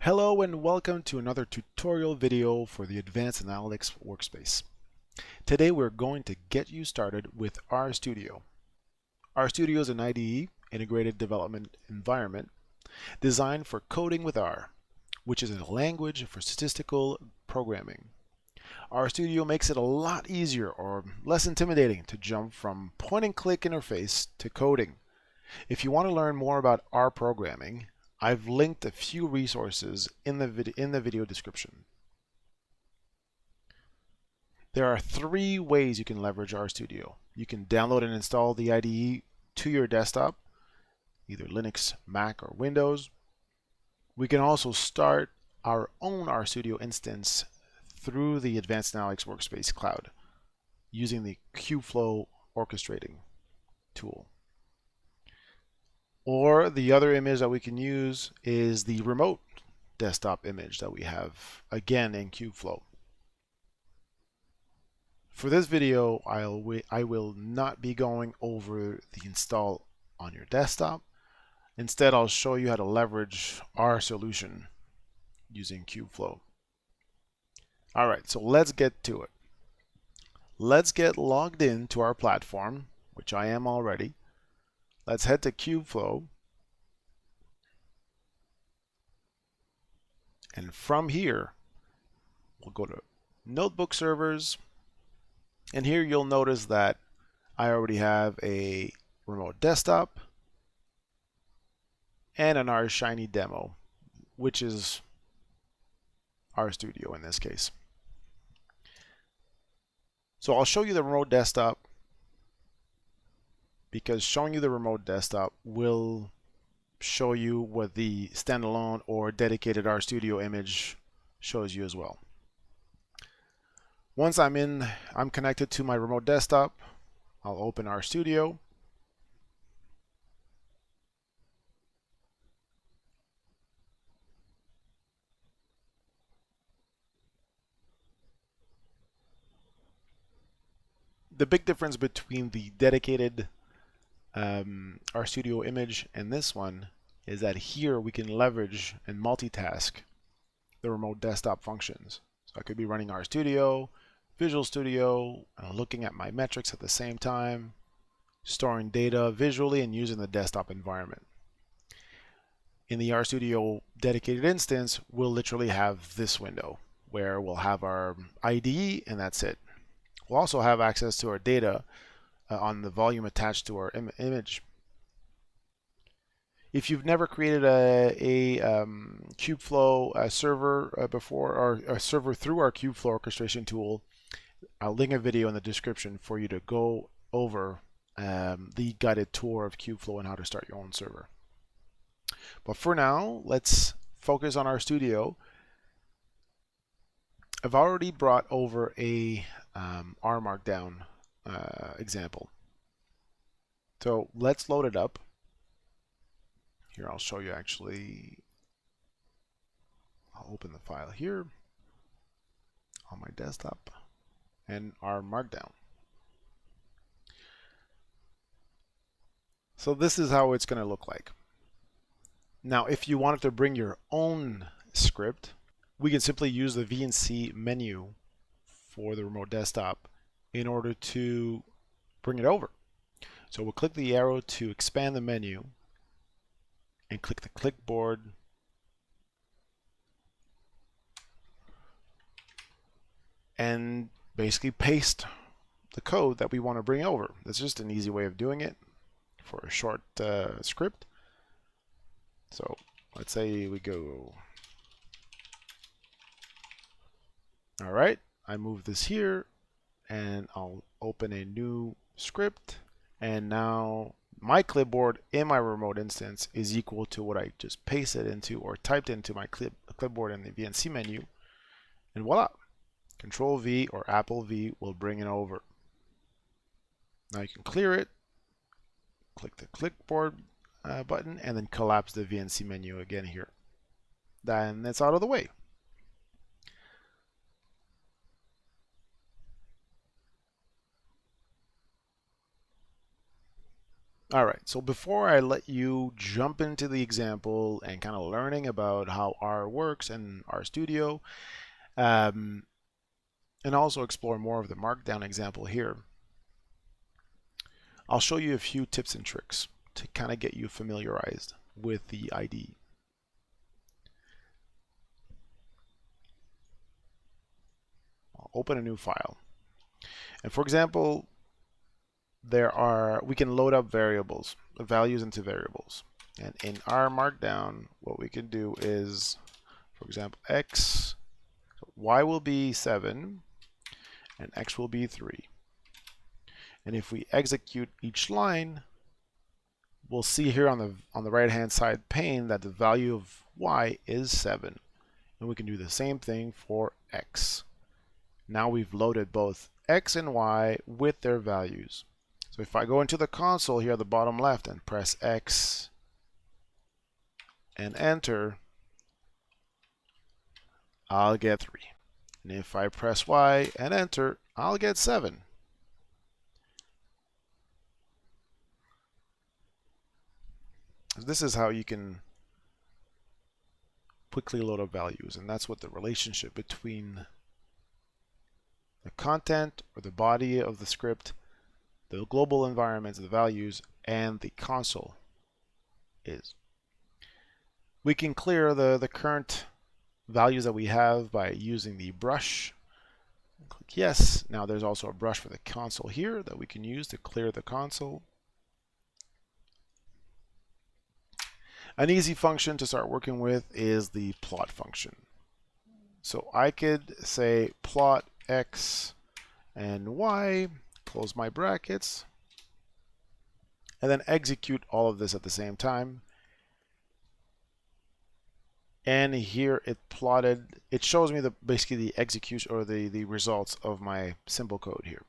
Hello and welcome to another tutorial video for the Advanced Analytics Workspace. Today we're going to get you started with RStudio. RStudio is an IDE, Integrated Development Environment, designed for coding with R, which is a language for statistical programming. RStudio makes it a lot easier or less intimidating to jump from point-and-click interface to coding. If you want to learn more about R programming, I've linked a few resources in the video description. There are three ways you can leverage RStudio. You can download and install the IDE to your desktop, either Linux, Mac, or Windows. We can also start our own RStudio instance through the Advanced Analytics Workspace cloud using the Kubeflow orchestrating tool. Or the other image that we can use is the remote desktop image that we have, again, in Kubeflow. For this video, I will not be going over the install on your desktop. Instead, I'll show you how to leverage our solution using Kubeflow. All right, so let's get to it. Let's get logged in to our platform, which I am already. Let's head to Kubeflow. And from here, we'll go to Notebook Servers. And here you'll notice that I already have a remote desktop and an RShiny demo, which is RStudio in this case. So I'll show you the remote desktop because showing you the remote desktop will show you what the standalone or dedicated RStudio image shows you as well. Once I'm connected to my remote desktop, I'll open RStudio. The big difference between the dedicated RStudio image and this one is that here we can leverage and multitask the remote desktop functions. So I could be running RStudio, Visual Studio, and looking at my metrics at the same time, storing data visually and using the desktop environment. In the RStudio dedicated instance, we'll literally have this window where we'll have our IDE and that's it. We'll also have access to our data on the volume attached to our image. If you've never created a Kubeflow server before, or a server through our Kubeflow orchestration tool, I'll link a video in the description for you to go over the guided tour of Kubeflow and how to start your own server. But for now, let's focus on RStudio. I've already brought over a r-markdown example. So let's load it up. Here, I'll show you actually. I'll open the file here on my desktop and r-markdown. So this is how it's going to look like. Now, if you wanted to bring your own script, we can simply use the VNC menu for the remote desktop in order to bring it over. So we'll click the arrow to expand the menu and click the clipboard and basically paste the code that we want to bring over. That's just an easy way of doing it for a short script. So let's say we go. All right, I move this here and I'll open a new script, and now my clipboard in my remote instance is equal to what I just pasted into or typed into my clipboard in the VNC menu, and voila, Control V or Apple V will bring it over. Now you can clear it, click the clipboard button, and then collapse the VNC menu again here. Then it's out of the way. All right, so before I let you jump into the example and kind of learning about how R works and RStudio, and also explore more of the Markdown example here, I'll show you a few tips and tricks to kind of get you familiarized with the IDE. I'll open a new file. And for example, we can load up variables, values into variables. And in r-markdown, what we can do is, for example, y will be 7 and x will be 3. And if we execute each line, we'll see here on the right hand side pane that the value of y is 7. And we can do the same thing for x. Now we've loaded both x and y with their values. So if I go into the console here at the bottom left and press X and enter, I'll get 3. And if I press Y and enter, I'll get 7. This is how you can quickly load up values, and that's what the relationship between the content or the body of the script, the global environments, the values, and the console is. We can clear the current values that we have by using the brush. Click yes. Now there's also a brush for the console here that we can use to clear the console. An easy function to start working with is the plot function. So I could say plot x and y, close my brackets, and then execute all of this at the same time. And here it shows me basically the execution or the results of my simple code here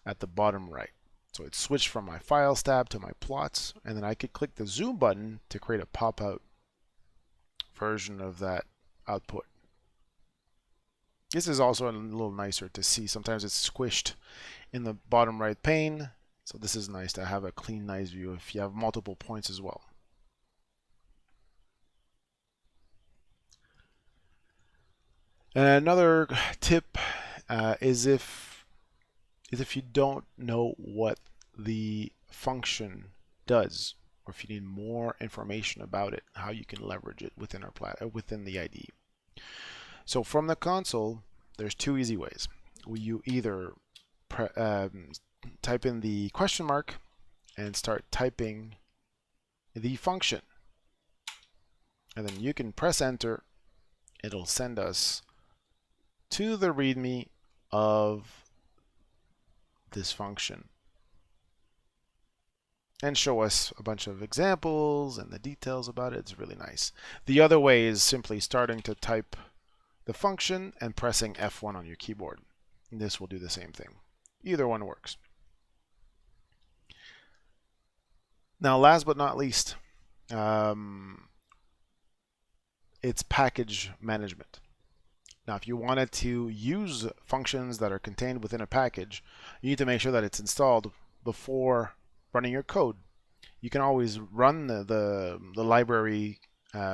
at the bottom right. So it switched from my files tab to my plots, and then I could click the zoom button to create a pop-out version of that output. This is also a little nicer to see. Sometimes it's squished in the bottom right pane, so this is nice to have a clean, nice view if you have multiple points as well. And another tip is if you don't know what the function does, or if you need more information about it, how you can leverage it within within the IDE. So from the console, there's two easy ways. You either type in the question mark and start typing the function, and then you can press enter. It'll send us to the README of this function and show us a bunch of examples and the details about it. It's really nice. The other way is simply starting to type the function and pressing F1 on your keyboard. And this will do the same thing. Either one works. Now, last but not least, it's package management. Now, if you wanted to use functions that are contained within a package, you need to make sure that it's installed before running your code. You can always run the library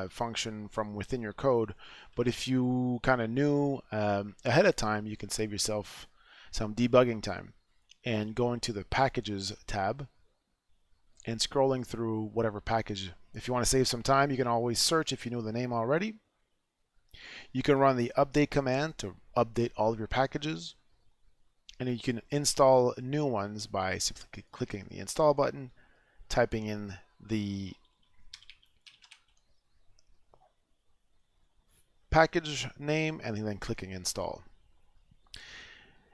function from within your code, but if you kind of knew ahead of time, you can save yourself some debugging time and go into the Packages tab and scrolling through whatever package. If you want to save some time, you can always search if you know the name already. You can run the update command to update all of your packages, and you can install new ones by simply clicking the install button, typing in the package name, and then clicking install.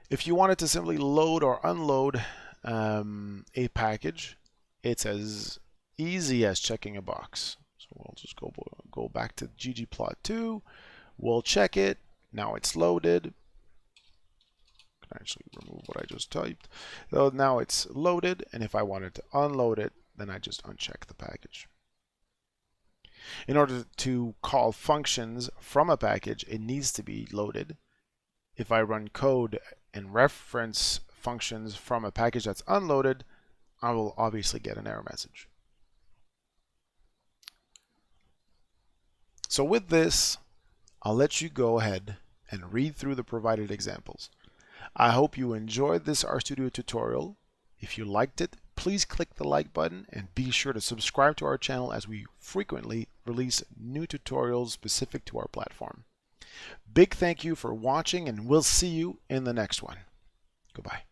If you wanted to simply load or unload a package, it's as easy as checking a box. So we'll just go back to ggplot2. We'll check it. Now it's loaded. I can actually remove what I just typed. So now it's loaded, and if I wanted to unload it, then I just uncheck the package. In order to call functions from a package, it needs to be loaded. If I run code and reference functions from a package that's unloaded, I will obviously get an error message. So with this, I'll let you go ahead and read through the provided examples. I hope you enjoyed this RStudio tutorial. If you liked it, please click the like button and be sure to subscribe to our channel as we frequently release new tutorials specific to our platform. Big thank you for watching, and we'll see you in the next one. Goodbye.